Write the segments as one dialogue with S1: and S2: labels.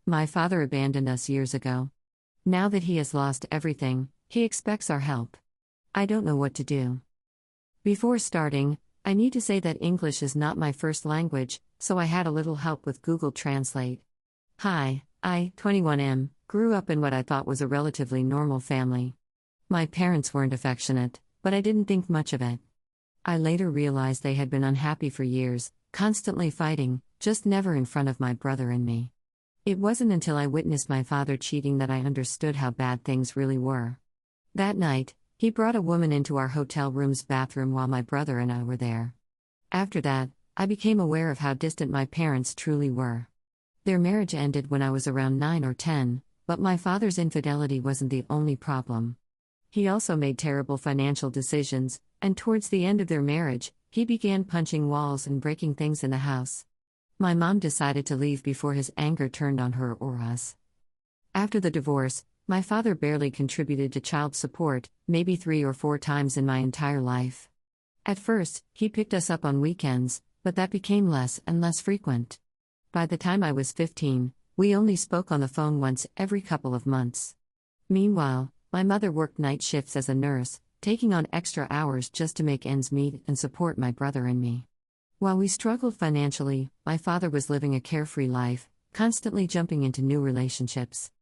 S1: My father abandoned us years ago. Now that he has lost everything, he expects our help. I don't know what to do. Before starting, I need to say that English is not my first language, so I had a little help with Google Translate. Hi, I, 21M, grew up in what I thought was a relatively normal family. My parents weren't affectionate, but I didn't think much of it. I later realized they had been unhappy for years, constantly fighting, just never in front of my brother and me. It wasn't until I witnessed my father cheating that I understood how bad things really were. That night, he brought a woman into our hotel room's bathroom while my brother and I were there. After that, I became aware of how distant my parents truly were. Their marriage ended when I was around 9 or 10, but my father's infidelity wasn't the only problem. He also made terrible financial decisions, and towards the end of their marriage, he began punching walls and breaking things in the house. My mom decided to leave before his anger turned on her or us. After the divorce, my father barely contributed to child support, maybe 3 or 4 times in my entire life. At first, he picked us up on weekends, but that became less and less frequent. By the time I was 15, we only spoke on the phone once every couple of months. Meanwhile, my mother worked night shifts as a nurse, taking on extra hours just to make ends meet and support my brother and me. While we struggled financially, my father was living a carefree life, constantly jumping into new relationships.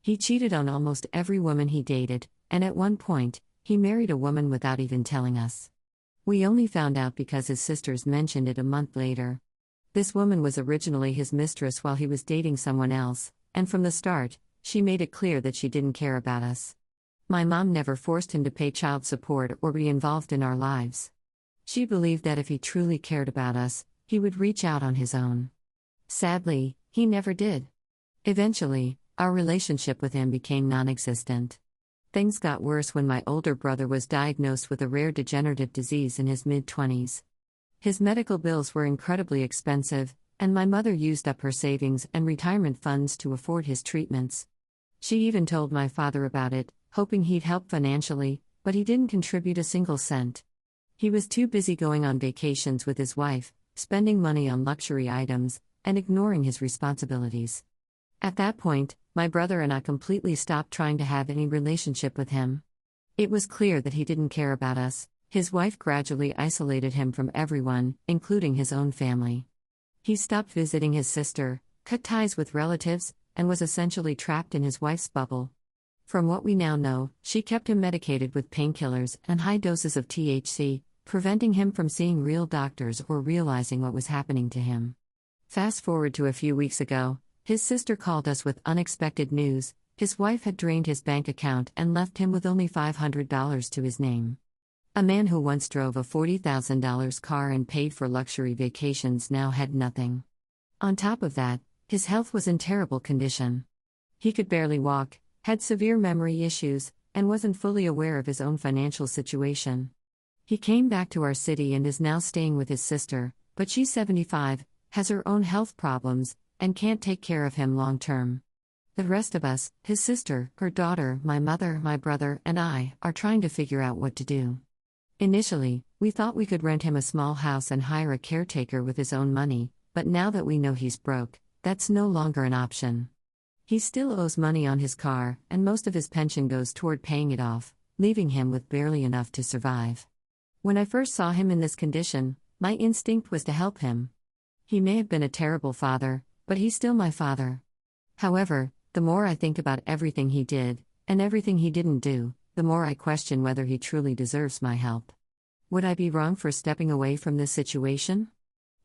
S1: He cheated on almost every woman he dated, and at one point, he married a woman without even telling us. We only found out because his sisters mentioned it a month later. This woman was originally his mistress while he was dating someone else, and from the start, she made it clear that she didn't care about us. My mom never forced him to pay child support or be involved in our lives. She believed that if he truly cared about us, he would reach out on his own. Sadly, he never did. Eventually, our relationship with him became non-existent. Things got worse when my older brother was diagnosed with a rare degenerative disease in his mid-20s. His medical bills were incredibly expensive, and my mother used up her savings and retirement funds to afford his treatments. She even told my father about it, hoping he'd help financially, but he didn't contribute a single cent. He was too busy going on vacations with his wife, spending money on luxury items, and ignoring his responsibilities. At that point, my brother and I completely stopped trying to have any relationship with him. It was clear that he didn't care about us. His wife gradually isolated him from everyone, including his own family. He stopped visiting his sister, cut ties with relatives, and was essentially trapped in his wife's bubble. From what we now know, she kept him medicated with painkillers and high doses of THC, preventing him from seeing real doctors or realizing what was happening to him. Fast forward to a few weeks ago, his sister called us with unexpected news. His wife had drained his bank account and left him with only $500 to his name. A man who once drove a $40,000 car and paid for luxury vacations now had nothing. On top of that, his health was in terrible condition. He could barely walk, had severe memory issues, and wasn't fully aware of his own financial situation. He came back to our city and is now staying with his sister, but she's 75, has her own health problems, and can't take care of him long term. The rest of us, his sister, her daughter, my mother, my brother, and I, are trying to figure out what to do. Initially, we thought we could rent him a small house and hire a caretaker with his own money, but now that we know he's broke, that's no longer an option. He still owes money on his car, and most of his pension goes toward paying it off, leaving him with barely enough to survive. When I first saw him in this condition, my instinct was to help him. He may have been a terrible father, but he's still my father. However, the more I think about everything he did, and everything he didn't do, the more I question whether he truly deserves my help. Would I be wrong for stepping away from this situation?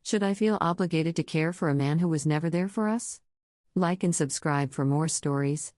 S1: Should I feel obligated to care for a man who was never there for us? Like and subscribe for more stories.